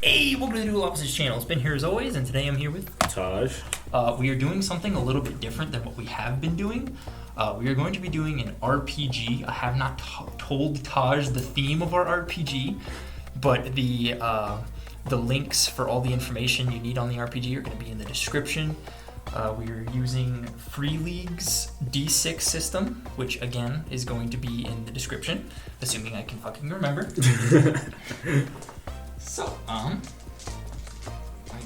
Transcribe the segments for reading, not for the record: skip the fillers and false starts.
Hey, welcome to the Duel Opposites channel. It's been here as always, and today I'm here with Tahj. We are doing something a little bit different than what we have been doing. We are going to be doing an RPG. I have not told Tahj the theme of our RPG, but the links for all the information you need on the RPG are going to be in the description. We are using Free League's D6 system, which again is going to be in the description, assuming I can fucking remember. So, I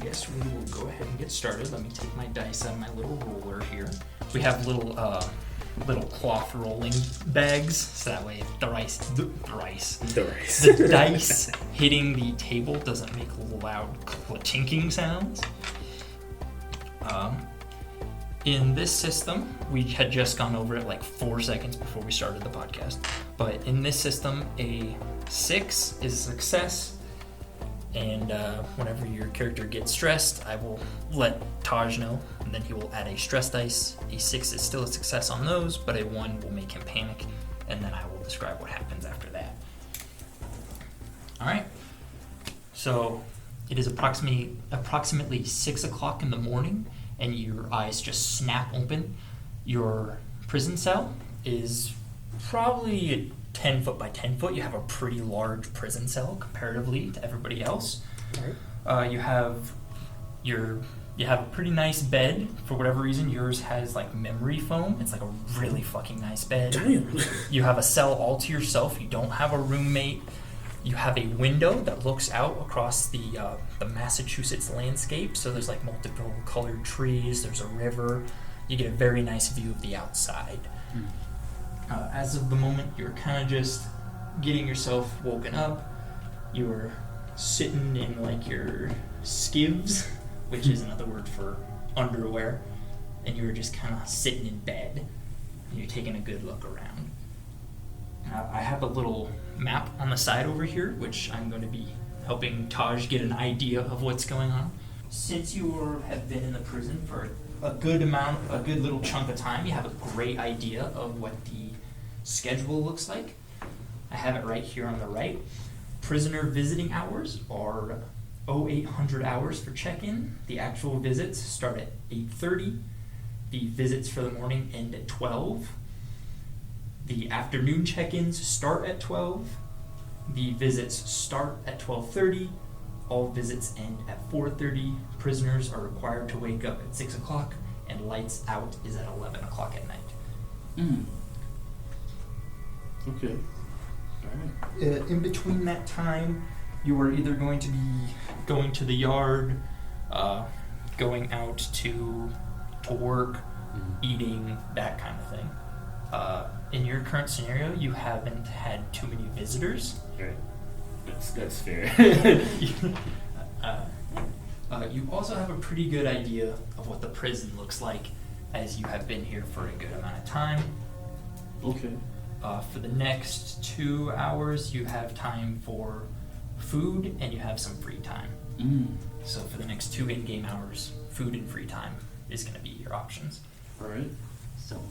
guess we will go ahead and get started. Let me take my dice out of my little roller here. We have little cloth rolling bags, so that way the dice hitting the table doesn't make loud clinking sounds. In this system, we had just gone over it like 4 seconds before we started the podcast, but in this system, a 6 is a success. And whenever your character gets stressed, I will let Tahj know, and then he will add a stress dice. A 6 is still a success on those, but a 1 will make him panic, and then I will describe what happens after that. Alright, so it is approximately 6 o'clock in the morning, and your eyes just snap open. Your prison cell is probably 10 foot by 10 foot. You have a pretty large prison cell comparatively to everybody else. Right. You have a pretty nice bed. For whatever reason, yours has like memory foam. It's like a really fucking nice bed. Damn. You have a cell all to yourself. You don't have a roommate. You have a window that looks out across the Massachusetts landscape. So there's like multiple colored trees. There's a river. You get a very nice view of the outside. As of the moment, you're kind of just getting yourself woken up. You're sitting in like your skivs, which is another word for underwear, and you're just kind of sitting in bed, and you're taking a good look around. I have a little map on the side over here, which I'm going to be helping Tahj get an idea of what's going on. Since you have been in the prison for a good little chunk of time, you have a great idea of what the schedule looks like. I have it right here on the right. Prisoner visiting hours are 0800 hours for check-in. The actual visits start at 8:30. The visits for the morning end at 12. The afternoon check-ins start at 12. The visits start at 12:30. All visits end at 4:30. Prisoners are required to wake up at 6 o'clock, and lights out is at 11 o'clock at night. Okay. Alright. In between that time, you are either going to be going to the yard, going out to work, eating, that kind of thing. In your current scenario, you haven't had too many visitors. Right. That's fair. You also have a pretty good idea of what the prison looks like, as you have been here for a good amount of time. Okay. For the next 2 hours, you have time for food and you have some free time. So for the next 2 in-game hours, food and free time is going to be your options. All right. So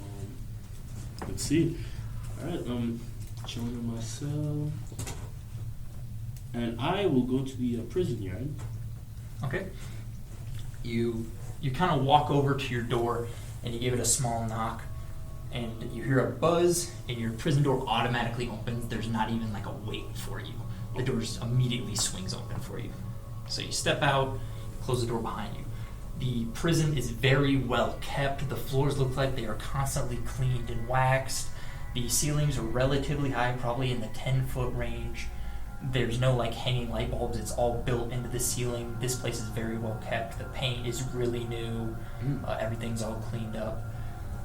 let's see. All right. Chilling in my cell, and I will go to the prison yard. Okay. You kind of walk over to your door and you give it a small knock. And you hear a buzz, and your prison door automatically opens. There's not even like a wait for you. The door just immediately swings open for you. So you step out, close the door behind you. The prison is very well kept. The floors look like they are constantly cleaned and waxed. The ceilings are relatively high, probably in the 10-foot range. There's no like hanging light bulbs. It's all built into the ceiling. This place is very well kept. The paint is really new. Everything's all cleaned up.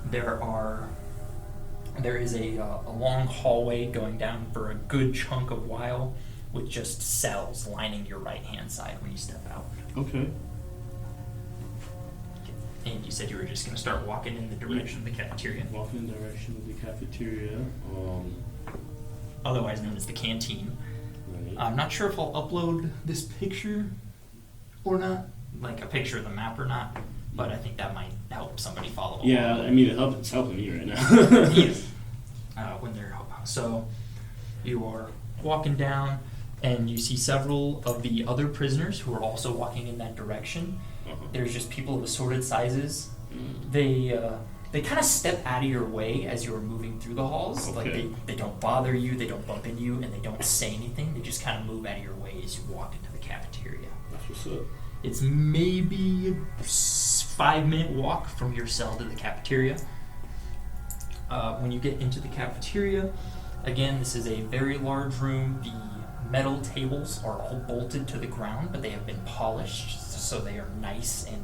There is a long hallway going down for a good chunk of while, with just cells lining your right-hand side when you step out. Okay. And you said you were just going to start walking in the direction of the cafeteria. Walking in the direction of the cafeteria. Otherwise known as the canteen. Right. I'm not sure if I'll upload this picture or not, like a picture of the map or not. But I think that might help somebody follow along. Yeah, I mean, it's helping me right now. Yes. When they're so, you are walking down. And you see several of the other prisoners who are also walking in that direction. There's just people of assorted sizes. They kind of step out of your way as you're moving through the halls. Okay. Like they don't bother you, they don't bump into you, and they don't say anything. They just kind of move out of your way as you walk into the cafeteria. That's what's up. It's maybe a 5-minute walk from your cell to the cafeteria. When you get into the cafeteria, again, this is a very large room. The metal tables are all bolted to the ground, but they have been polished, so they are nice and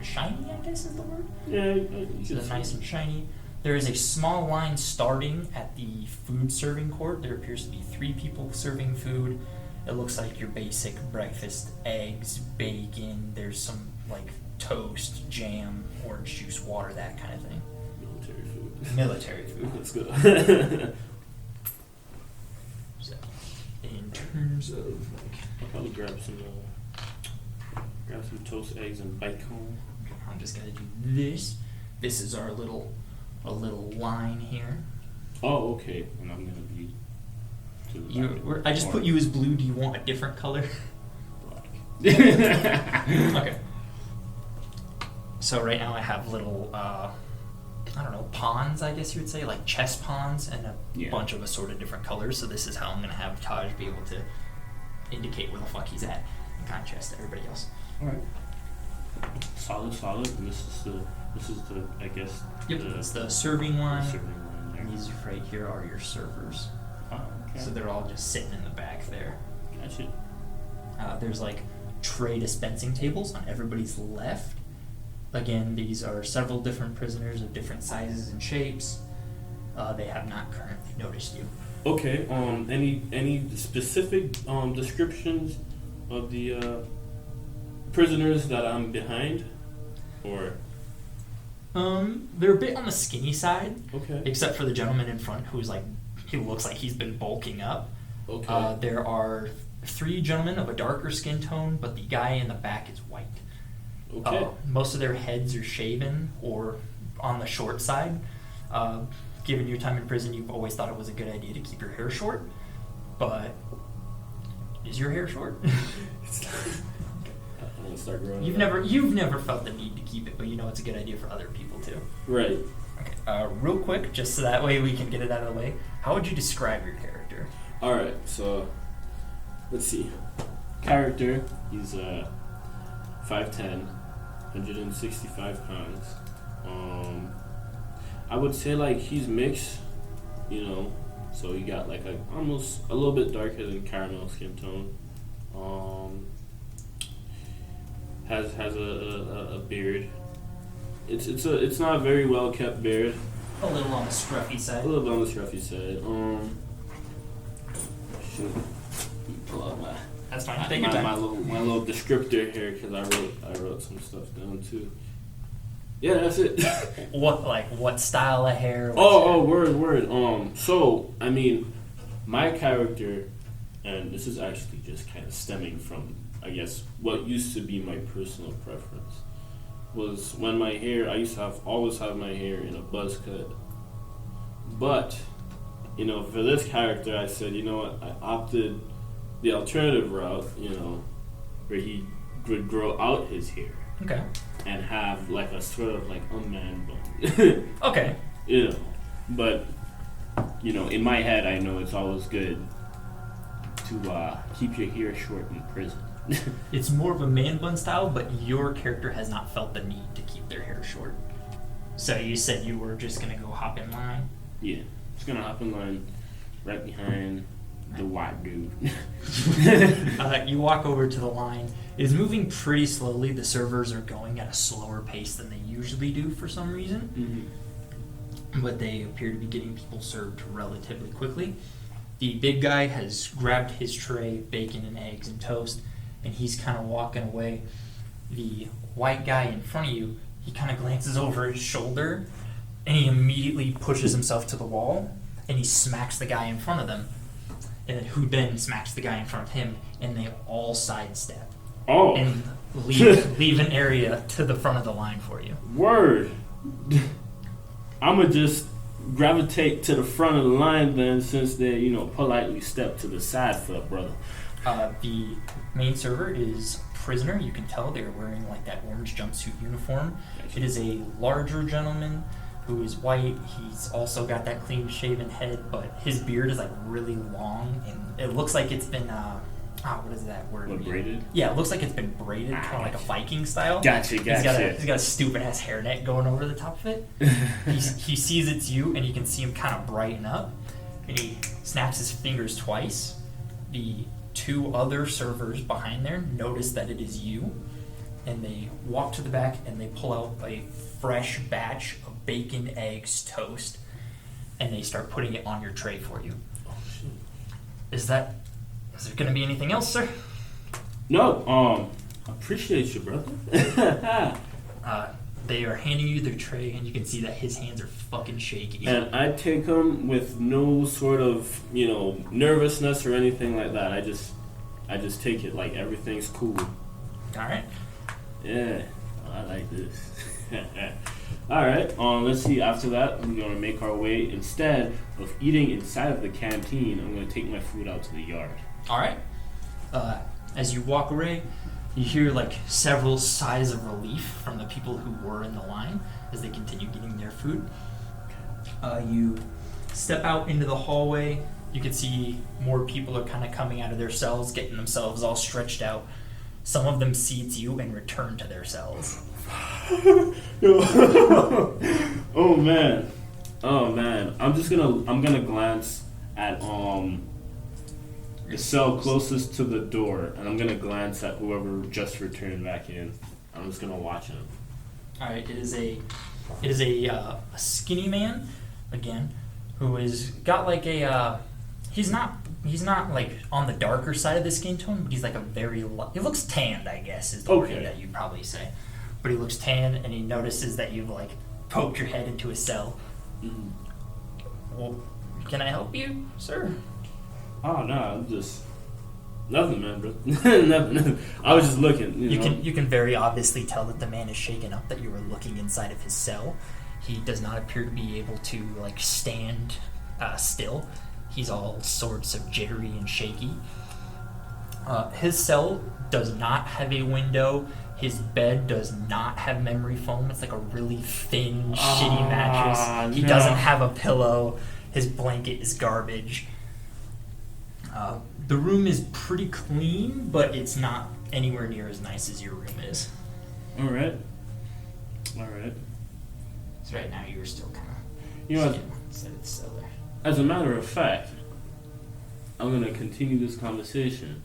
shiny, I guess is the word? Yeah, So they're nice and shiny. There is a small line starting at the food serving court. There appears to be 3 people serving food. It looks like your basic breakfast, eggs, bacon, there's some like toast, jam, orange juice, water, that kind of thing. Military food. Let's go. So, in terms of like, I'll probably grab some toast, eggs, and bacon. I'm just gonna do this. This is our little line here. Oh, okay. And I'm gonna be. I just put you as blue. Do you want a different color? Black. Okay. So right now I have little, I don't know, pawns, I guess you would say, like chess pawns, and a bunch of assorted different colors. So this is how I'm gonna have Tahj be able to indicate where the fuck he's at in contrast to everybody else. All right. Solid. And this is the I guess. Yep. It's the serving line. Serving line there. And these right here are your servers. Oh, okay. So they're all just sitting in the back there. Gotcha. There's like tray dispensing tables on everybody's left. Again, these are several different prisoners of different sizes and shapes. They have not currently noticed you. Okay. Any specific descriptions of the prisoners that I'm behind, or? They're a bit on the skinny side. Okay. Except for the gentleman in front who's like, he looks like he's been bulking up. Okay. There are 3 gentlemen of a darker skin tone, but the guy in the back is white. Okay. Most of their heads are shaven or on the short side. Given your time in prison, you've always thought it was a good idea to keep your hair short, but is your hair short? I'm gonna start growing. You've never felt the need to keep it, but you know it's a good idea for other people too. Right. Okay. Real quick, just so that way we can get it out of the way. How would you describe your character? All right. So, let's see. Character. He's 5'10", 165 pounds. I would say like he's mixed, so he got like almost a little bit darker than caramel skin tone. Has a beard. It's not a very well kept beard. A little on the scruffy side. A little bit on the scruffy side. Shoot. Pull out my. That's fine. Take your time. My little descriptor here because I wrote some stuff down too. Yeah, that's it. What style of hair? Word. So I mean, my character, and this is actually just kind of stemming from, I guess, what used to be my personal preference, was when my hair. I used to always have my hair in a buzz cut, but for this character, I said, what, I opted the alternative route, where he would grow out his hair. Okay. And have like a sort of like a man bun. Okay. But in my head, I know it's always good to keep your hair short in prison. It's more of a man bun style, but your character has not felt the need to keep their hair short. So you said you were just gonna go hop in line? Yeah, just gonna hop in line right behind the white dude. You walk over to the line. It is moving pretty slowly. The servers are going at a slower pace than they usually do for some reason. Mm-hmm. But they appear to be getting people served relatively quickly. The big guy has grabbed his tray, bacon and eggs and toast, and he's kind of walking away. The white guy in front of you, he kind of glances over his shoulder, and he immediately pushes himself to the wall, and he smacks the guy in front of them, and who then smacks the guy in front of him, and they all sidestep. Oh. And leave an area to the front of the line for you. Word. I'ma just gravitate to the front of the line then, since they, politely step to the side for a brother. The main server is prisoner. You can tell they're wearing like that orange jumpsuit uniform. Gotcha. It is a larger gentleman who is white. He's also got that clean shaven head, but his beard is like really long, and it looks like it's been what is that word? What, braided? Yeah, it looks like it's been braided, kind of like a Viking style. Gotcha. He's got a stupid ass hairnet going over the top of it. He sees it's you, and you can see him kind of brighten up, and he snaps his fingers twice. The two other servers behind there notice that it is you, and they walk to the back and they pull out a fresh batch of bacon, eggs, toast, and they start putting it on your tray for you. Oh shit. Is there going to be anything else, sir? No, appreciate you, brother. They are handing you their tray, and you can see that his hands are fucking shaky. And I take them with no sort of, nervousness or anything like that. I just take it like everything's cool. All right. Yeah, I like this. All right. Let's see. After that, we're gonna make our way. Instead of eating inside of the canteen, I'm gonna take my food out to the yard. All right. As you walk away, you hear like several sighs of relief from the people who were in the line as they continue getting their food. You step out into the hallway. You can see more people are kind of coming out of their cells, getting themselves all stretched out. Some of them see it's you and return to their cells. Oh man. I'm gonna glance at the cell closest to the door, and I'm gonna glance at whoever just returned back in. I'm just gonna watch him. All right, it is a skinny man again, who is got like a he's not like on the darker side of the skin tone, but he's like he looks tanned, I guess is the word that you'd probably say. But he looks tanned, and he notices that you've like poked your head into a cell. Mm. Well, can I help you, sir? Oh no, I'm just nothing, man, bro. nothing. I was just looking. You can very obviously tell that the man is shaken up, that you were looking inside of his cell. He does not appear to be able to like stand still. He's all sorts of jittery and shaky. His cell does not have a window. His bed does not have memory foam. It's like a really thin, shitty mattress. He doesn't have a pillow. His blanket is garbage. The room is pretty clean, but it's not anywhere near as nice as your room is. All right. So right now you're still kind of it's still there. As a matter of fact, I'm gonna continue this conversation.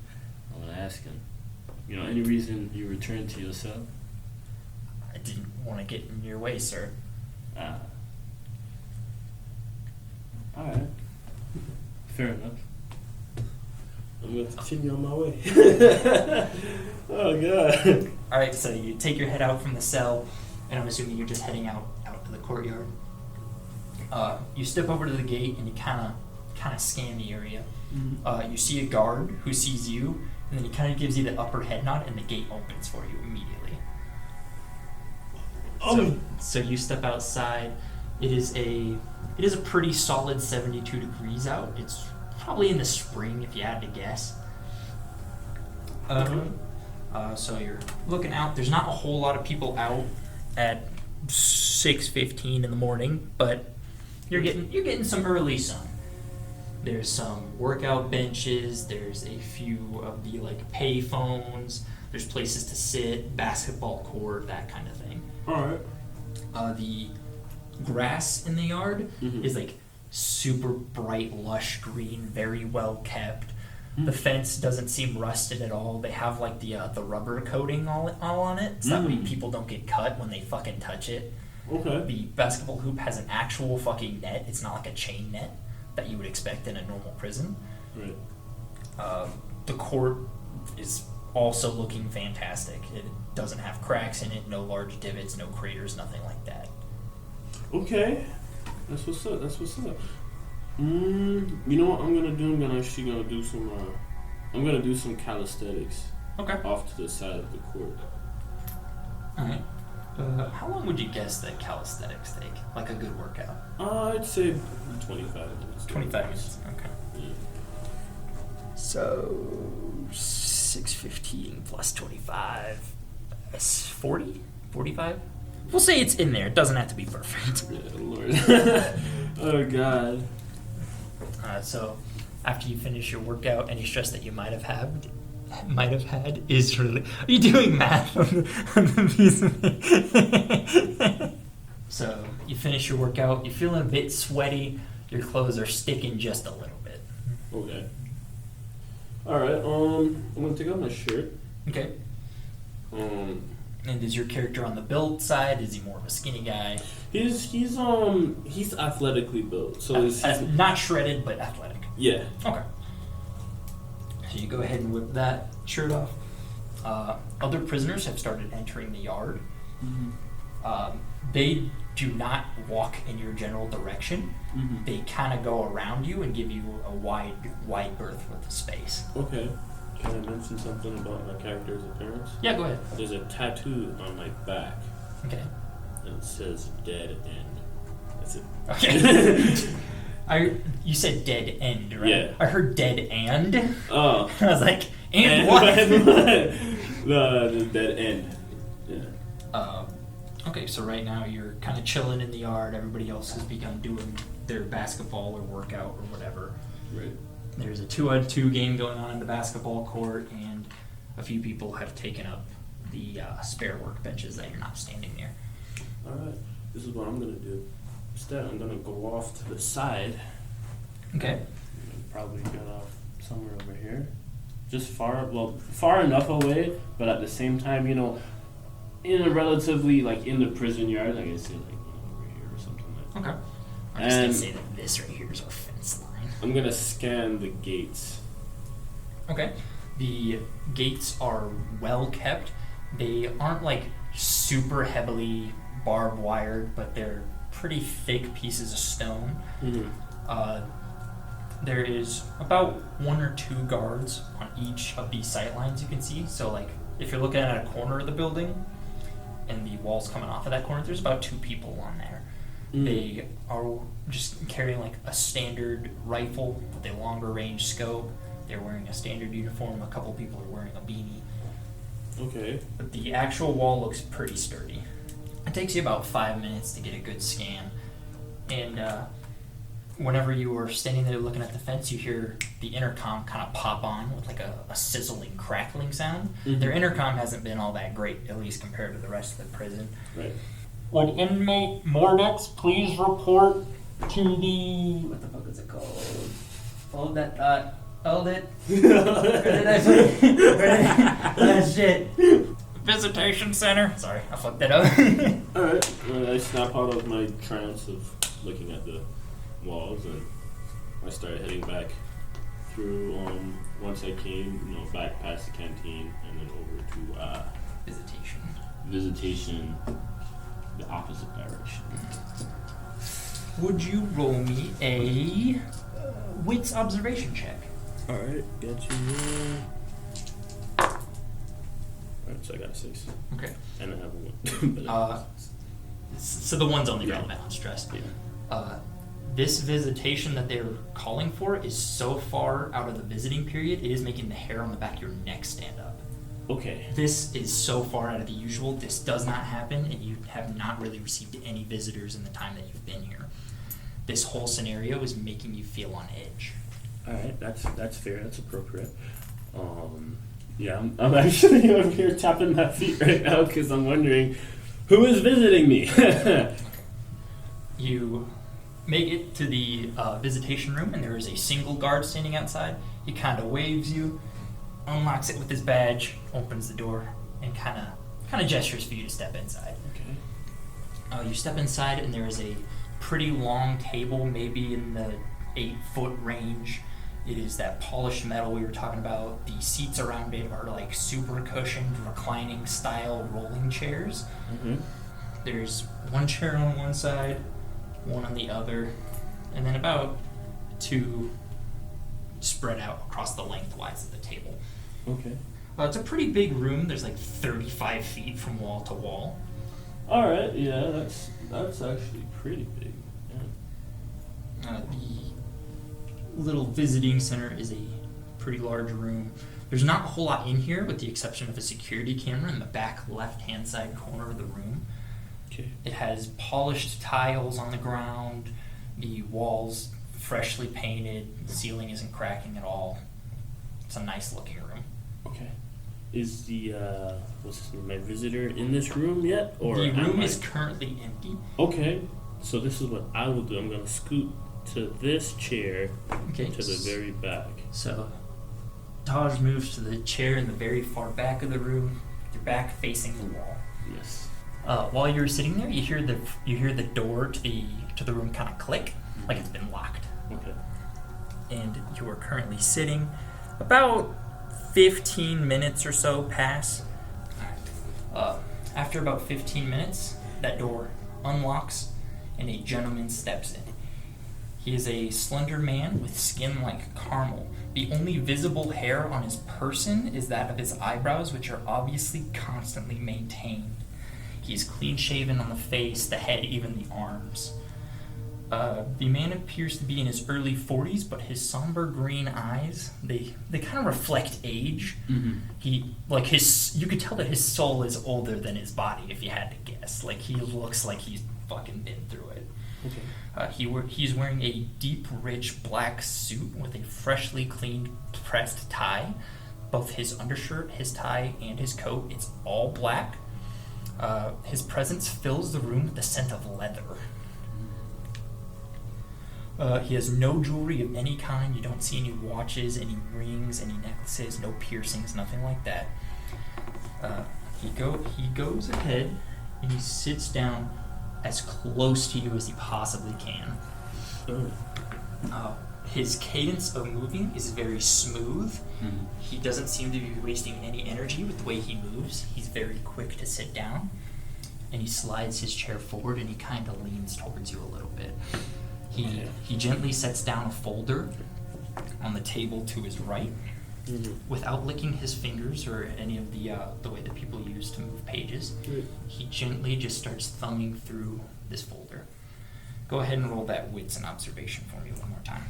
I'm gonna ask him, any reason you returned to your cell? I didn't want to get in your way, sir. All right. Fair enough. I'm going to continue on my way. Oh, God. All right, so you take your head out from the cell, and I'm assuming you're just heading out to the courtyard. You step over to the gate, and you kind of scan the area. Mm-hmm. You see a guard who sees you, and then he kind of gives you the upper head nod, and the gate opens for you immediately. So you step outside. It is a pretty solid 72 degrees out. It's probably in the spring, if you had to guess. So you're looking out. There's not a whole lot of people out at 6:15 in the morning, but you're getting some early sun. There's some workout benches. There's a few of the like pay phones. There's places to sit, basketball court, that kind of thing. All right. The grass in the yard is like super bright, lush green, very well kept. The fence doesn't seem rusted at all. They have like the rubber coating all on it, so that way people don't get cut when they fucking touch it. Okay. The basketball hoop has an actual fucking net. It's not like a chain net that you would expect in a normal prison. Right. The court is also looking fantastic. It doesn't have cracks in it, no large divots, no craters, nothing like that. Okay. That's what's up. You know what I'm gonna do? I'm gonna do some calisthenics. Okay. Off to the side of the court. Alright. How long would you guess that calisthenics take? Like a good workout? I'd say 25 minutes. 25 minutes, okay. Yeah. So, 6:15 plus 25, that's 40? 45? We'll say it's in there. It doesn't have to be perfect. Yeah, Lord. Oh, God. So, after you finish your workout, any stress that you might have had is really... Are you doing math on the piece of it? So, you finish your workout, you're feeling a bit sweaty, your clothes are sticking just a little bit. Okay. Alright, I'm gonna take off my shirt. Okay. And is your character on the build side? Is he more of a skinny guy? He's athletically built, so he's not shredded, but athletic. Yeah. Okay. So you go ahead and whip that shirt off. Other prisoners have started entering the yard. Mm-hmm. They do not walk in your general direction. Mm-hmm. They kind of go around you and give you a wide berth with a space. Okay. Can I mention something about my character's appearance? Yeah, go ahead. There's a tattoo on my back. Okay. And it says dead end. That's it. Okay. You said dead end, right? Yeah. I heard dead and. Oh. I was like, and what? The dead end. Yeah. Okay, so right now you're kind of chilling in the yard. Everybody else has begun doing their basketball or workout or whatever. Right. There's a 2-on-2 game going on in the basketball court, and a few people have taken up the spare workbenches that you're not standing near. All right. This is what I'm going to do. Instead, I'm going to go off to the side. Okay. Probably get off somewhere over here. Just far enough away, but at the same time, in a relatively, in the prison yard, like I say, over here or something like that. Okay. I'm just going to say that this right here is our fence line. I'm going to scan the gates. Okay. The gates are well kept. They aren't, super heavily barbed wired, but they're pretty thick pieces of stone. Mm-hmm. There is about 1 or 2 guards on each of these sight lines you can see. So, if you're looking at a corner of the building and the wall's coming off of that corner, there's about 2 people on there. Mm-hmm. They are just carrying, a standard rifle with a longer range scope. They're wearing a standard uniform. A couple people are wearing a beanie. Okay. But the actual wall looks pretty sturdy. It takes you about 5 minutes to get a good scan. And whenever you are standing there looking at the fence, you hear the intercom kind of pop on with a sizzling, crackling sound. Mm-hmm. Their intercom hasn't been all that great, at least compared to the rest of the prison. Right. Would inmate Mordex please report to the... What the fuck is it called? Hold that thought. Hold it. Where did I put it? Oh, shit. Visitation center. Sorry, I fucked that up. Alright. I snap out of my trance of looking at the walls and I started heading back through, once I came, back past the canteen and then over to, Visitation, the opposite direction. Would you roll me a wits observation check? Alright, got you. Alright, so I got a 6. Okay. And I have a 1. So the one's only relevant on stress. Yeah. This visitation that they're calling for is so far out of the visiting period, it is making the hair on the back of your neck stand up. Okay. This is so far out of the usual. This does not happen, and you have not really received any visitors in the time that you've been here. This whole scenario is making you feel on edge. All right, that's fair. That's appropriate. Yeah, I'm actually over here tapping my feet right now because I'm wondering who is visiting me. You make it to the visitation room, and there is a single guard standing outside. He kind of waves you, unlocks it with his badge, opens the door, and kind of gestures for you to step inside. Okay. You step inside, and there is a pretty long table, maybe in the 8-foot range. It is that polished metal we were talking about. The seats around it are super cushioned, reclining style rolling chairs. Mm-hmm. There's one chair on one side, one on the other, and then about 2 spread out across the lengthwise of the table. Okay. It's a pretty big room. There's 35 feet from wall to wall. All right, yeah, that's actually pretty big. Yeah. The little visiting center is a pretty large room. There's not a whole lot in here with the exception of a security camera in the back left-hand side corner of the room. Okay. It has polished tiles on the ground, the walls freshly painted, the ceiling isn't cracking at all. It's a nice looking room. Okay. Is the what's his name, my visitor in this room yet, or the room is currently empty? Okay, so this is what I will do. I'm gonna scoot to this chair, Okay. to the very back. So Tahj moves to the chair in the very far back of the room, your back facing the wall. Yes. While you're sitting there, you hear the door to the room kind of click, like it's been locked. Okay. And you are currently sitting. About 15 minutes or so pass. After about 15 minutes, that door unlocks and a gentleman steps in. He is a slender man with skin like caramel. The only visible hair on his person is that of his eyebrows, which are obviously constantly maintained. He's clean shaven on the face, the head, even the arms. The man appears to be in his early 40s, but his somber green eyes, they kind of reflect age. Mm-hmm. You could tell that his soul is older than his body, if you had to guess. Like, he looks like he's fucking been through it. Okay. He's wearing a deep, rich black suit with a freshly cleaned, pressed tie. Both his undershirt, his tie, and his coat, it's all black. His presence fills the room with the scent of leather. He has no jewelry of any kind. You don't see any watches, any rings, any necklaces, no piercings, nothing like that. He goes ahead and he sits down as close to you as he possibly can. His cadence of moving is very smooth. Mm-hmm. He doesn't seem to be wasting any energy with the way he moves. He's very quick to sit down, and he slides his chair forward and he kind of leans towards you a little bit. He gently sets down a folder on the table to his right, without licking his fingers or any of the way that people use to move pages. He gently just starts thumbing through this folder. Go ahead and roll that wits and observation for me one more time.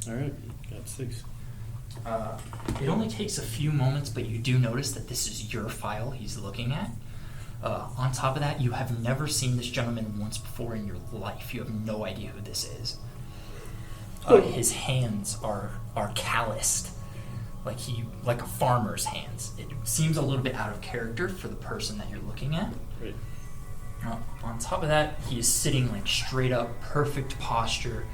All right, got 6. It only takes a few moments, but you do notice that this is your file he's looking at. On top of that, you have never seen this gentleman once before in your life. You have no idea who this is. His hands are calloused, like a farmer's hands. It seems a little bit out of character for the person that you're looking at. Right. On top of that, he is sitting like straight up, perfect posture,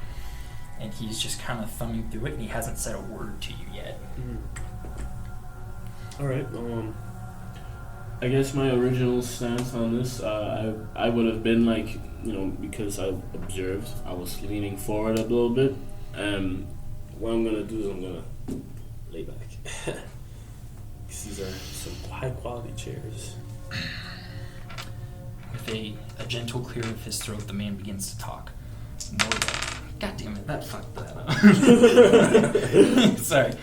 and he's just kind of thumbing through it, and he hasn't said a word to you yet. All right. I guess my original stance on this, I would have been like, because I observed, I was leaning forward a little bit. What I'm gonna do is I'm gonna lay back. These are some high quality chairs. With a gentle clear of his throat, the man begins to talk. Mordex. God damn it, that fucked that up. Sorry.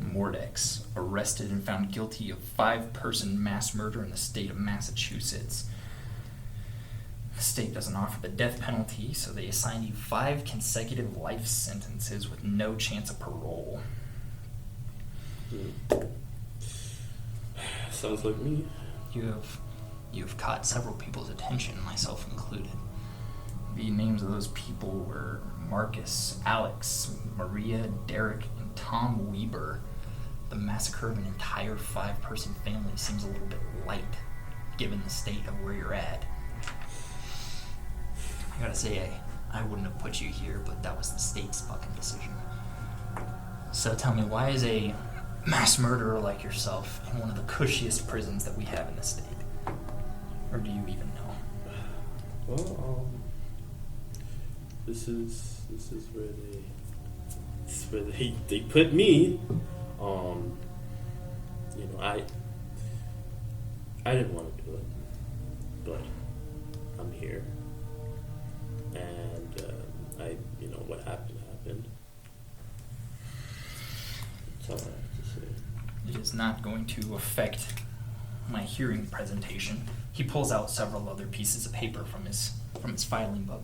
Mordex, arrested and found guilty of 5-person mass murder in the state of Massachusetts. The state doesn't offer the death penalty, so they assign you 5 consecutive life sentences with no chance of parole. Sounds like me. You have caught several people's attention, myself included. The names of those people were Marcus, Alex, Maria, Derek, and Tom Weber. The massacre of an entire 5-person family seems a little bit light, given the state of where you're at. I gotta say, I wouldn't have put you here, but that was the state's fucking decision. So tell me, why is a mass murderer like yourself in one of the cushiest prisons that we have in the state? Or do you even know? Well, this is where they put me. I didn't want to do it, but I'm here, and what happened. That's all I have to say. It is not going to affect my hearing presentation. He pulls out several other pieces of paper from his filing book.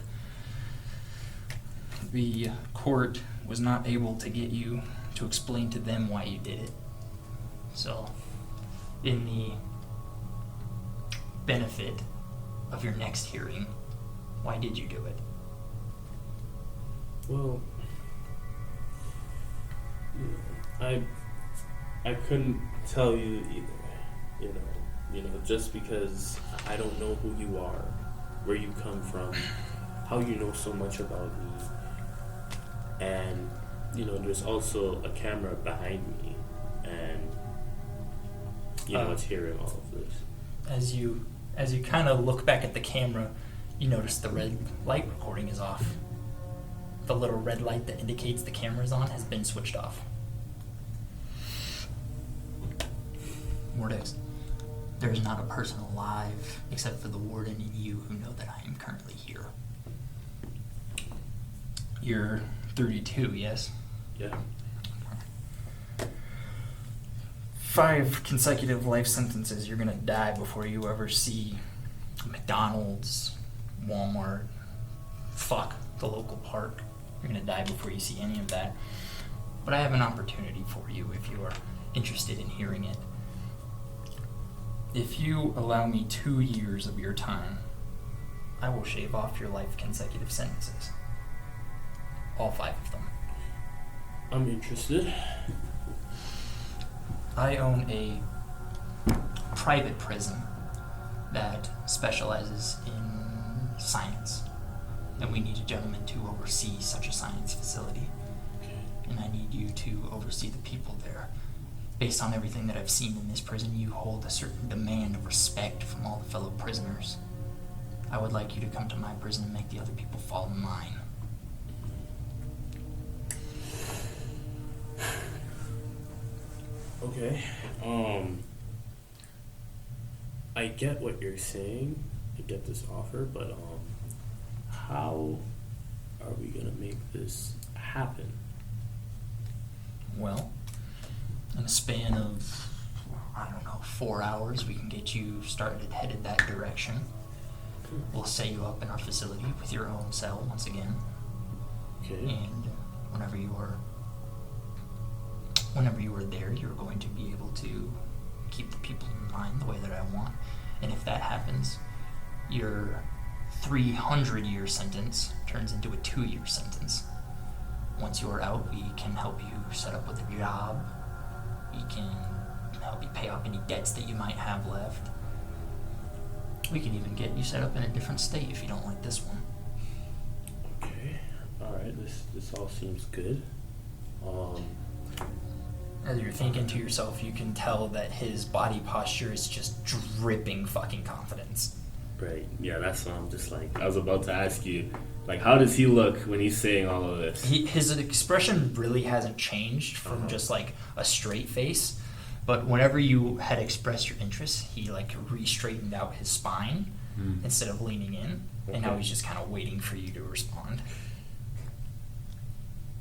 The court was not able to get you to explain to them why you did it. So, in the benefit of your next hearing, why did you do it? Well, I couldn't tell you either. Just because I don't know who you are, where you come from, how you know so much about me, and there's also a camera behind me, and it's hearing all of this. As you kind of look back at the camera, you notice the red light recording is off. The little red light that indicates the camera is on has been switched off. Mordex, there is not a person alive except for the warden and you who know that I am currently here. You're 32, yes? Yeah. 5 consecutive life sentences. You're gonna die before you ever see McDonald's, Walmart, the local park. You're gonna die before you see any of that. But I have an opportunity for you if you are interested in hearing it. If you allow me 2 years of your time, I will shave off your life consecutive sentences. All 5 of them. I'm interested. I own a private prison that specializes in science, and we need a gentleman to oversee such a science facility. Okay. And I need you to oversee the people there. Based on everything that I've seen in this prison, you hold a certain demand of respect from all the fellow prisoners. I would like you to come to my prison and make the other people fall in line. Okay. I get what you're saying. I get this offer, but how are we gonna make this happen? Well, in a span of, 4 hours, we can get you started headed that direction. We'll set you up in our facility with your own cell once again. Okay. And whenever you are there, you're going to be able to keep the people in line the way that I want. And if that happens, your 300-year sentence turns into a 2-year sentence. Once you are out, we can help you set up with a job. We can help you pay off any debts that you might have left. We can even get you set up in a different state if you don't like this one. Okay. All right. This all seems good. As you're thinking to yourself, you can tell that his body posture is just dripping fucking confidence. Right. Yeah, that's what I'm just like. I was about to ask you, how does he look when he's saying all of this? His expression really hasn't changed from just a straight face, but whenever you had expressed your interest, he re-straightened out his spine instead of leaning in, and now he's just kind of waiting for you to respond.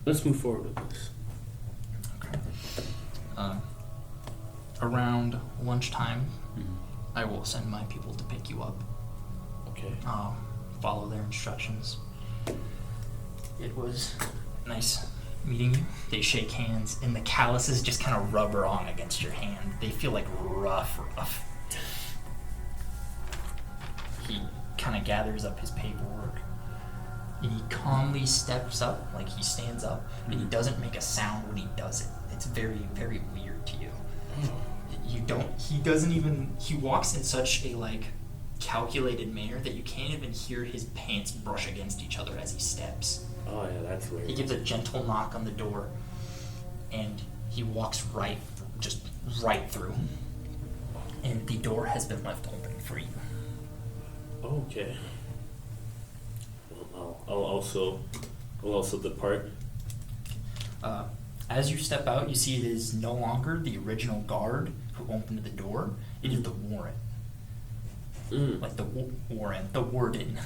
Let's move forward with this. Around lunchtime, I will send my people to pick you up. Okay. Follow their instructions. It was nice meeting you. They shake hands, and the calluses just kind of rubber on against your hand. They feel rough. He kind of gathers up his paperwork, and he calmly steps up, he stands up, and he doesn't make a sound when he does it. It's very, very weird to you. He walks in such a, calculated manner that you can't even hear his pants brush against each other as he steps. Oh, yeah, that's weird. He gives a gentle knock on the door, and he walks right through. And the door has been left open for you. Okay. Well, I'll also depart. As you step out, you see it is no longer the original guard who opened the door. It is the warden. The warden. The warden.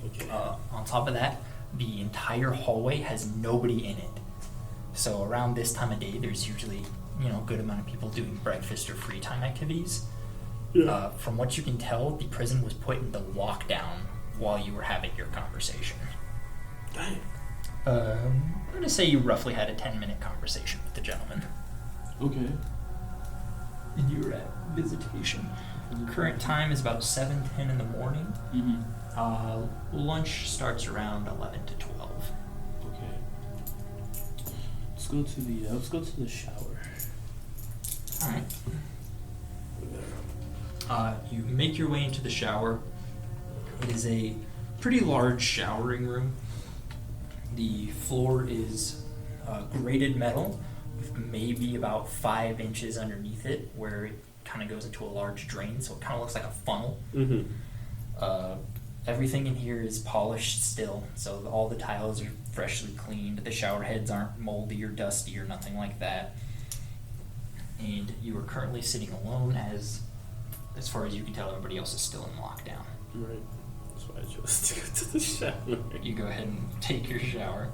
Okay. On top of that, the entire hallway has nobody in it. So around this time of day, there's usually a good amount of people doing breakfast or free time activities. Yeah. From what you can tell, the prison was put into lockdown while you were having your conversation. Dang. I'm going to say you roughly had a 10-minute conversation with the gentleman. Okay. And you were at visitation. Current time is about 7:10 in the morning. Mm-hmm. Lunch starts around 11 to 12. Okay. Let's go to the shower. All right. You make your way into the shower. It is a pretty large showering room. The floor is grated metal, with maybe about 5 inches underneath it, where it kind of goes into a large drain, so it kind of looks like a funnel. Mm-hmm. Everything in here is polished still, so all the tiles are freshly cleaned. The shower heads aren't moldy or dusty or nothing like that. And you are currently sitting alone, as far as you can tell, everybody else is still in lockdown. Right. That's why I chose to go to the shower. You go ahead and take your shower.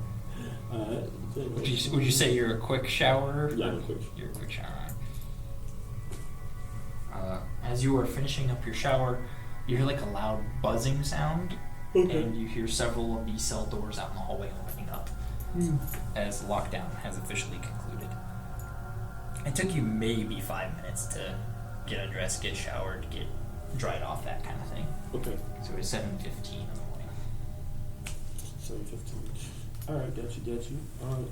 Would Would you say you're a quick shower? Yeah, I'm quick. You're a quick shower. As you are finishing up your shower, you hear like a loud buzzing sound, Okay. and you hear several of the cell doors out in the hallway opening up as lockdown has officially concluded. It took you maybe 5 minutes to get undressed, get showered, get dried off, that kind of thing. Okay. So it was 7:15 in the morning. 7:15. All right, got you. I'm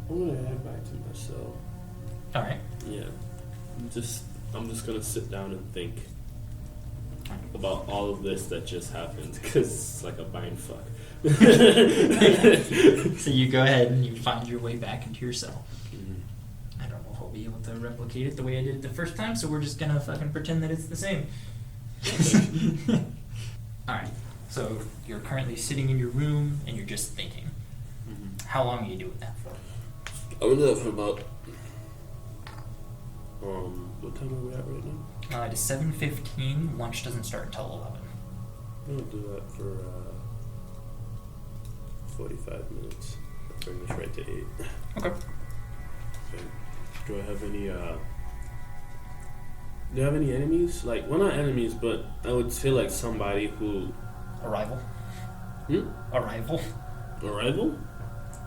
gonna head back to my cell. All right. Yeah. I'm just gonna sit down and think about all of this that just happened, because it's like a mind fuck. So you go ahead and you find your way back into your cell. Mm-hmm. I don't know if I'll be able to replicate it the way I did it the first time, so we're just gonna fucking pretend that it's the same. Alright, so you're currently sitting in your room and you're just thinking. Mm-hmm. How long are you doing that for? I'm gonna do that for about what time are we at right now? It is 7:15. Lunch doesn't start until 11. I'm gonna do that for 45 minutes. I'll bring this right to 8. Okay. Okay. Do I have any do you have any enemies? Like, well, not enemies, but I would say like somebody who... Arrival. Arrival. Arrival?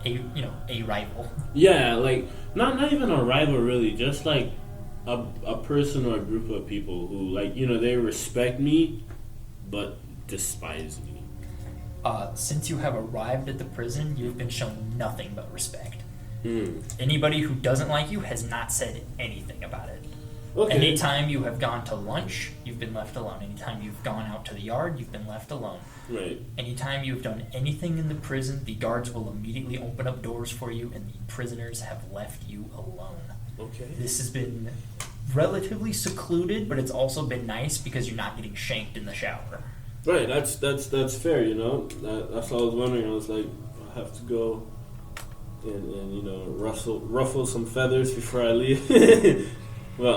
A rival. Yeah, like, not even a rival really, just like a person or a group of people who, like, they respect me, but despise me. Since you have arrived at the prison, you've been shown nothing but respect. Hmm. Anybody who doesn't like you has not said anything about it. Okay. Anytime you have gone to lunch, you've been left alone. Anytime you've gone out to the yard, you've been left alone. Right. Anytime you've done anything in the prison, the guards will immediately open up doors for you, and the prisoners have left you alone. Okay. This has been relatively secluded, but it's also been nice because you're not getting shanked in the shower. Right, that's fair, That's what I was wondering. I was like, I have to go and ruffle some feathers before I leave. But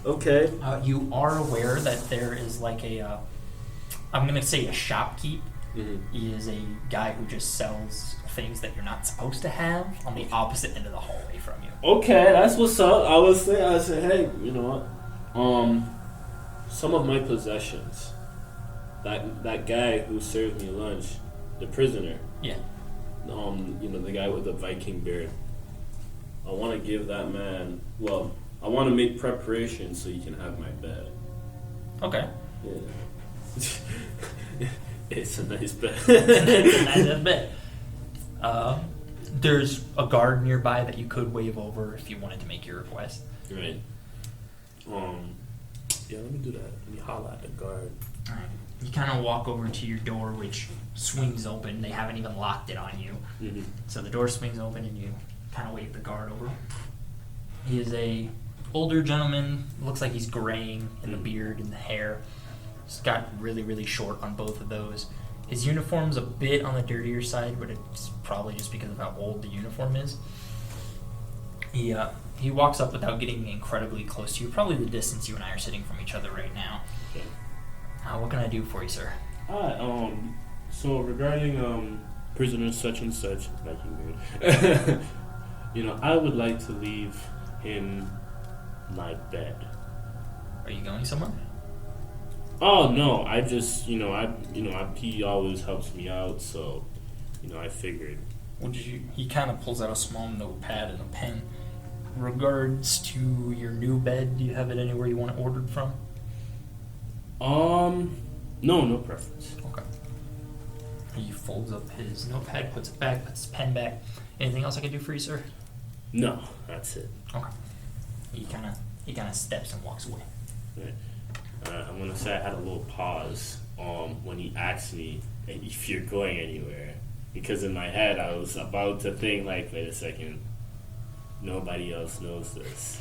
okay. You are aware that there is like I'm gonna say a shopkeep. Mm-hmm. He is a guy who just sells things that you're not supposed to have on the opposite end of the hallway from you. Okay, that's what's up. I said, hey, you know what? Some of my possessions. That guy who served me lunch, the prisoner. Yeah. The guy with the Viking beard. I want to give that man. Well, I want to make preparations so he can have my bed. Okay. Yeah. It's a nice bed. It's a nice bed. There's a guard nearby that you could wave over if you wanted to make your request. Right. Yeah, let me do that. Let me holla at the guard. All right. You kind of walk over to your door, which swings open. They haven't even locked it on you. Mm-hmm. So the door swings open, and you kind of wave the guard over. He is a older gentleman. Looks like he's graying in the beard and the hair. He's got really, really short on both of those. His uniform's a bit on the dirtier side, but it's probably just because of how old the uniform is. He walks up without getting incredibly close to you, probably the distance you and I are sitting from each other right now. Okay. What can I do for you, sir? So regarding prisoners such and such, Viking beard. I would like to leave him my bed. Are you going somewhere? Oh no, I just he always helps me out, so I figured. He kind of pulls out a small notepad and a pen. Regards to your new bed, do you have it anywhere you want it ordered from? No preference. Okay. He folds up his notepad, puts it back, puts his pen back. Anything else I can do for you, sir? No, that's it. Okay. He kind of steps and walks away. Right. I'm gonna say I had a little pause when he asked me if you're going anywhere, because in my head I was about to think like, wait a second, nobody else knows this.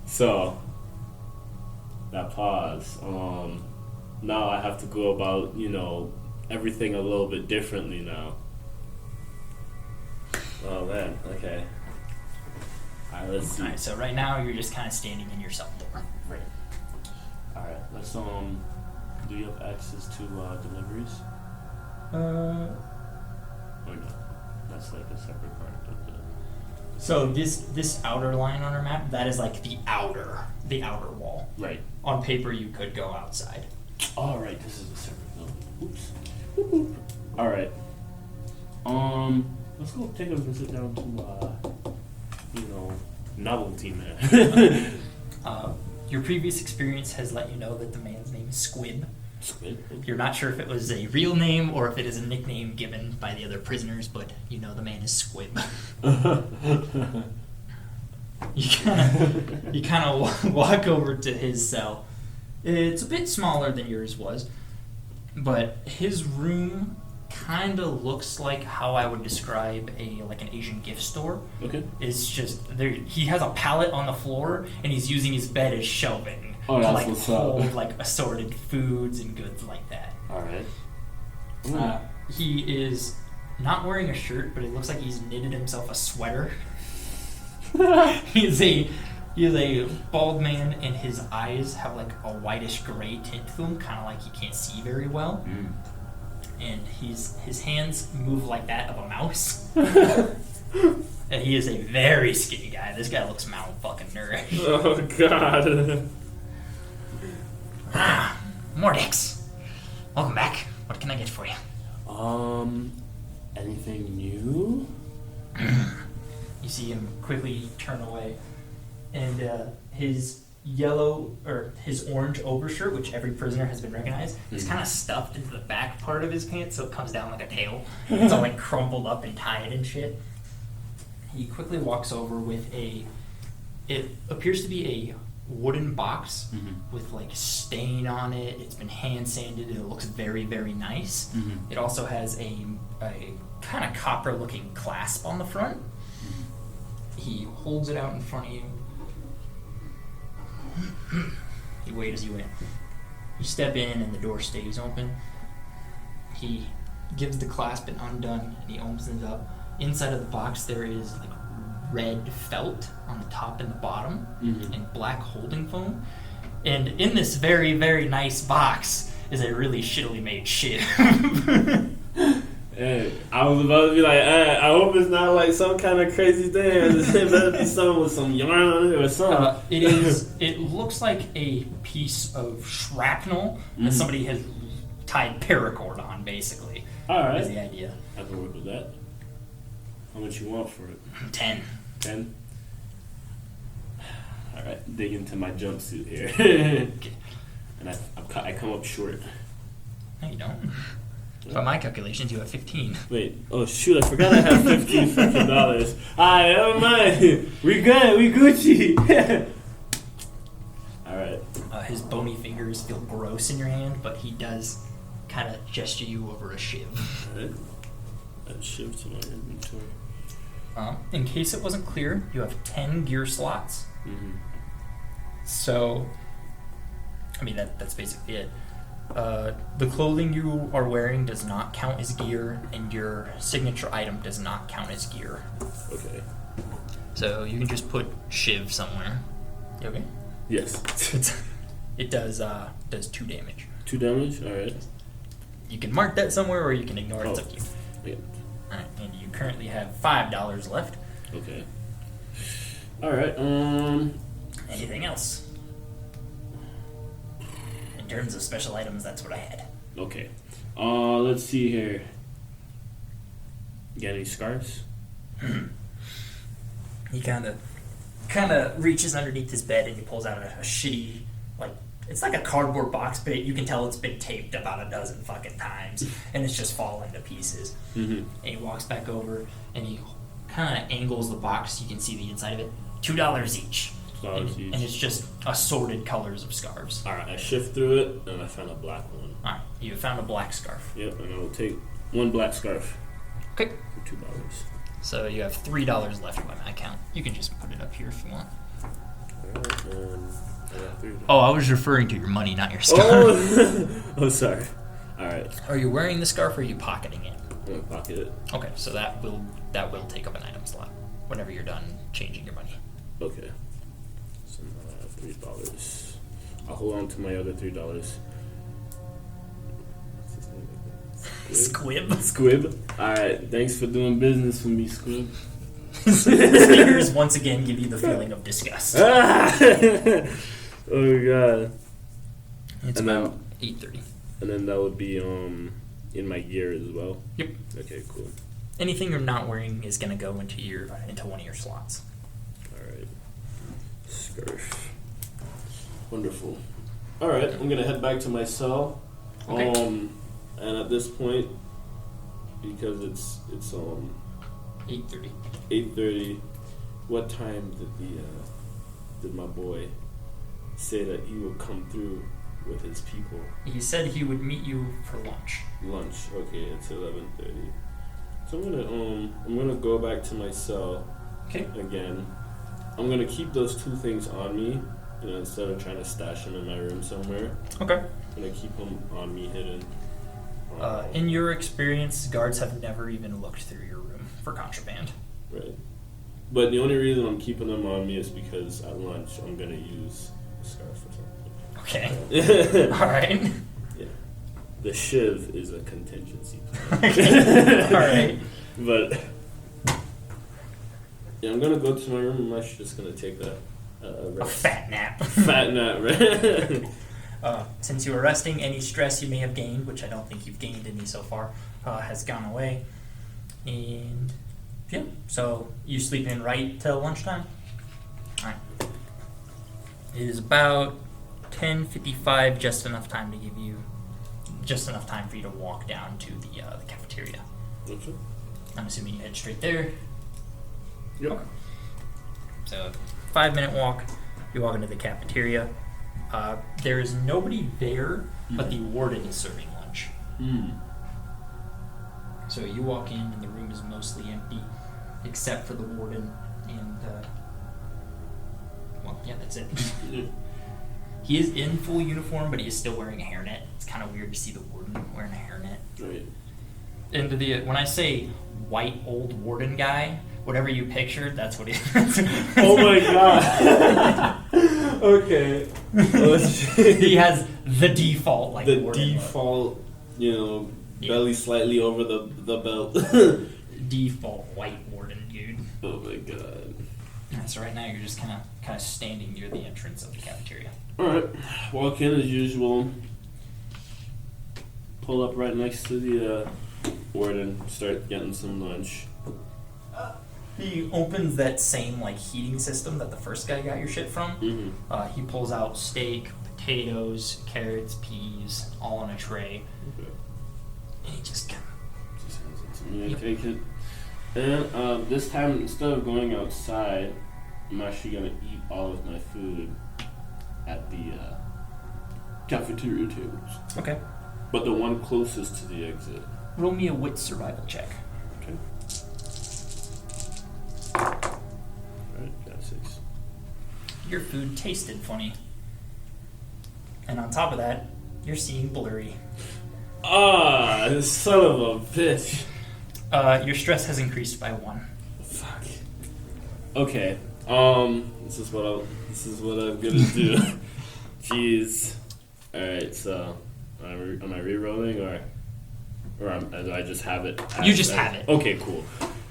So that pause. Now I have to go about everything a little bit differently now. Oh man, okay. Alright, let's see. Alright, so right now you're just kind of standing in your cell door. Right. Alright, let's do you have access to deliveries? Or no? That's like a separate part of the... So this outer line on our map, that is like the outer wall. Right. On paper you could go outside. Alright, this is a separate building. Oops. Alright. Let's go take a visit down to Novelty Man. Your previous experience has let you know that the man's name is Squib. Squib? You're not sure if it was a real name or if it is a nickname given by the other prisoners, but the man is Squib. You kind of walk over to his cell. It's a bit smaller than yours was, but his room kind of looks like how I would describe an Asian gift store. Okay. It's just he has a pallet on the floor and he's using his bed as shelving that's to what's hold up. assorted foods and goods like that. All right. He is not wearing a shirt, but it looks like he's knitted himself a sweater. He is a bald man, and his eyes have a whitish gray tint to them, kind of like he can't see very well. Mm. And his hands move like that of a mouse. And he is a very skinny guy. This guy looks mal-fucking-nourished. Oh God. Mordix, welcome back. What can I get for you? Anything new? You see him quickly turn away, and his orange overshirt, which every prisoner has been recognized, is kind of stuffed into the back part of his pants, so it comes down like a tail. It's all crumpled up and tied and shit. He quickly walks over with it appears to be a wooden box with stain on it. It's been hand sanded and it looks very, very nice. Mm-hmm. It also has a kind of copper looking clasp on the front. He holds it out in front of you. You wait as you in. You step in and the door stays open. He gives the clasp an undone and he opens it up. Inside of the box there is red felt on the top and the bottom and black holding foam. And in this very, very nice box is a really shittily made shiv. Hey, I was about to be like, hey, I hope it's not some kind of crazy thing. It better be something with some yarn on it or something. It looks like a piece of shrapnel that somebody has tied paracord on, basically. All right. Is the idea. I can work with that. How much you want for it? 10. 10? All right, dig into my jumpsuit here. And I come up short. No, you don't. By my calculations, you have 15. Wait, oh shoot, I forgot I have $15 fucking dollars. Alright, never mind. We good, we Gucci. Alright. His bony fingers feel gross in your hand, but he does kind of gesture you over a shiv. Alright. Add shiv to my inventory. In case it wasn't clear, you have 10 gear slots. So, I mean, that's basically it. The clothing you are wearing does not count as gear, and your signature item does not count as gear. Okay. So you can just put shiv somewhere. You okay? Yes. It does 2 damage. 2 damage? Alright. You can mark that somewhere, or you can ignore it. It's up to you. Yeah. Alright, and you currently have $5 left. Okay. All right. Anything else? In terms of special items, that's what I had. Okay. Let's see here. You got any scarves? He kind of reaches underneath his bed and he pulls out a shitty, like, it's like a cardboard box, but you can tell it's been taped about a dozen fucking times, and it's just falling to pieces. Mm-hmm. And he walks back over and he kind of angles the box so you can see the inside of it. $2 each. And it's just assorted colors of scarves. All right, I shift through it and I found a black one. All right, you found a black scarf. Yep, and I will take one black scarf. Okay. For $2. So you have $3 left by my count. You can just put it up here if you want. Alright, I got $3. Oh, I was referring to your money, not your scarf. Oh, sorry. Alright. Are you wearing the scarf or are you pocketing it? I'm gonna pocket it. Okay, so that will take up an item slot whenever you're done changing your money. Okay. So now I have $3. I'll hold on to my other $3. What's his name again? Squib. Squib. Alright, thanks for doing business with me, Squib. His fingers once again give you the feeling of disgust. Oh god. It's and about 8:30. And then that would be in my gear as well. Yep. Okay, cool. Anything you're not wearing is gonna go into one of your slots. Alright. Scarf. Wonderful. Alright, I'm gonna head back to my cell. Okay. And at this point, because it's 8:30. 8:30, what time did my boy say that he will come through with his people? He said he would meet you for lunch. Lunch. Okay, it's 11:30. So I'm gonna go back to my cell. Okay. Again. I'm gonna keep those two things on me, instead of trying to stash them in my room somewhere. Okay. I'm gonna keep them on me hidden. In your experience, guards have never even looked through your room for contraband. Right. But the only reason I'm keeping them on me is because at lunch I'm gonna use a scarf or something. Okay. All right. Yeah. The shiv is a contingency plan. Okay. All right. But yeah, I'm gonna go to my room. I'm actually just gonna take a fat nap. Fat nap, right? Since you were resting, any stress you may have gained, which I don't think you've gained any so far, has gone away. And yeah, so you sleep in right till lunchtime? Alright. It is about 10:55, just enough time for you to walk down to the cafeteria. Okay. I'm assuming you head straight there. Yep. Okay. So 5-minute walk, you walk into the cafeteria. There is nobody there, but the warden is serving lunch. So you walk in and the room is mostly empty, except for the warden and, that's it. He is in full uniform, but he is still wearing a hairnet. It's kind of weird to see the warden wearing a hairnet. Right. And when I say white old warden guy, whatever you pictured, that's what he is. Oh my god. Okay. He has the default, like the warden default, belly slightly over the belt. Default white warden dude. Oh my god. Yeah, so right now you're just kind of standing near the entrance of the cafeteria. All right. Walk in as usual. Pull up right next to the warden. Start getting some lunch. He opens that same heating system that the first guy got your shit from. Mm-hmm. He pulls out steak, potatoes, carrots, peas, all on a tray. Okay. And he just hands it to me. I take it. And this time, instead of going outside, I'm actually gonna eat all of my food at the cafeteria tables. Okay. But the one closest to the exit. Roll me a wit survival check. Okay. Alright, got 6. Your food tasted funny. And on top of that, you're seeing blurry. Ah, this son of a bitch. Your stress has increased by 1. Fuck. Okay. This is what I'm gonna do. Jeez. Alright, so am I re-rolling or do I just have it? You just have it. Okay, cool.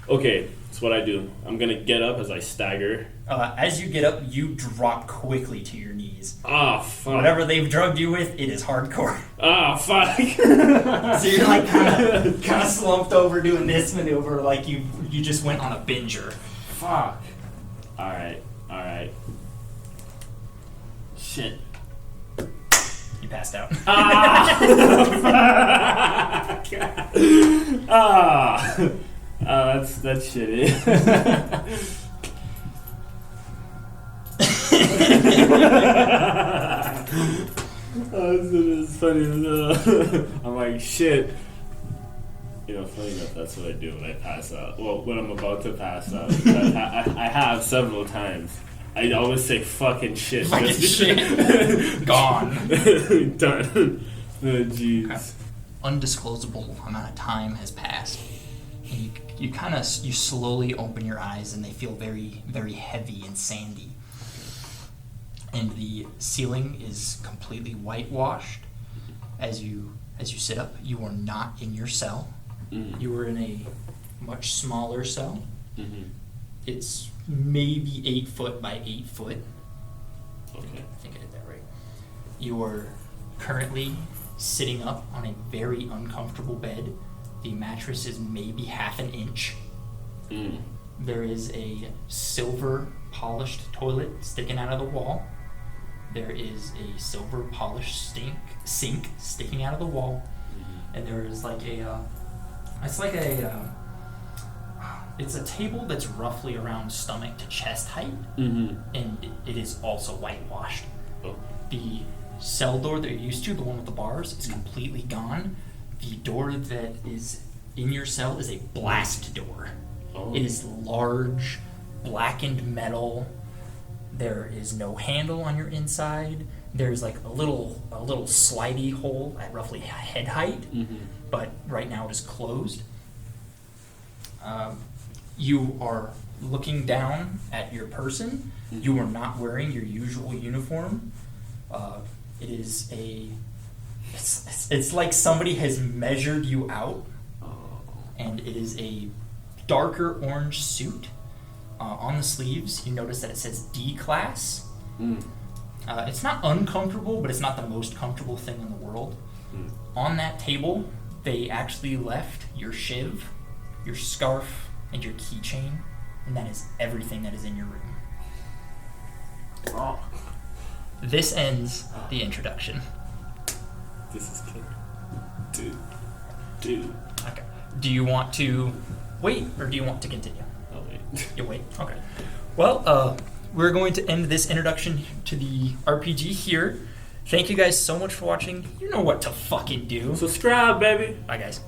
Okay, that's what I do. I'm gonna get up as I stagger. As you get up, you drop quickly to your knees. Ah, fuck. Whatever they've drugged you with, it is hardcore. Ah, fuck. So you're like kind of slumped over doing this maneuver like you just went on a binger. Fuck. Alright. Shit. You passed out. That's shitty. It's funny as hell. I'm like, shit. Funny enough, that's what I do when I pass out. Well, when I'm about to pass out. I have several times. I always say fucking shit. Fucking shit. Gone. Done. Oh, jeez. Okay. Undisclosable amount of time has passed. And you slowly open your eyes and they feel very, very heavy and sandy. And the ceiling is completely whitewashed. As you sit up, you are not in your cell. Mm. You were in a much smaller cell. Mm-hmm. It's maybe 8 foot by 8 foot. Okay. I think I did that right. You are currently sitting up on a very uncomfortable bed. The mattress is maybe half an inch. Mm. There is a silver polished toilet sticking out of the wall. There is a silver polished sink sticking out of the wall. Mm-hmm. And there is it's a table that's roughly around stomach to chest height. Mm-hmm. And it is also whitewashed. Oh. The cell door that you're used to, the one with the bars, is completely gone. The door that is in your cell is a blast door. Oh. It is large, blackened metal. There is no handle on your inside. There's like a little slidey hole at roughly head height, Mm-hmm. but right now it is closed. You are looking down at your person. Mm-hmm. You are not wearing your usual uniform. It is it's like somebody has measured you out, and it is a darker orange suit. On the sleeves, you notice that it says D class. Mm. It's not uncomfortable, but it's not the most comfortable thing in the world. Mm. On that table, they actually left your shiv, your scarf, and your keychain, and that is everything that is in your room. Oh. This ends the introduction. This is killer. Dude. Okay. Do you want to wait, or do you want to continue? I'll wait. You'll wait? Okay. Well, we're going to end this introduction to the RPG here. Thank you guys so much for watching. You know what to fucking do. Subscribe, baby. Bye, guys.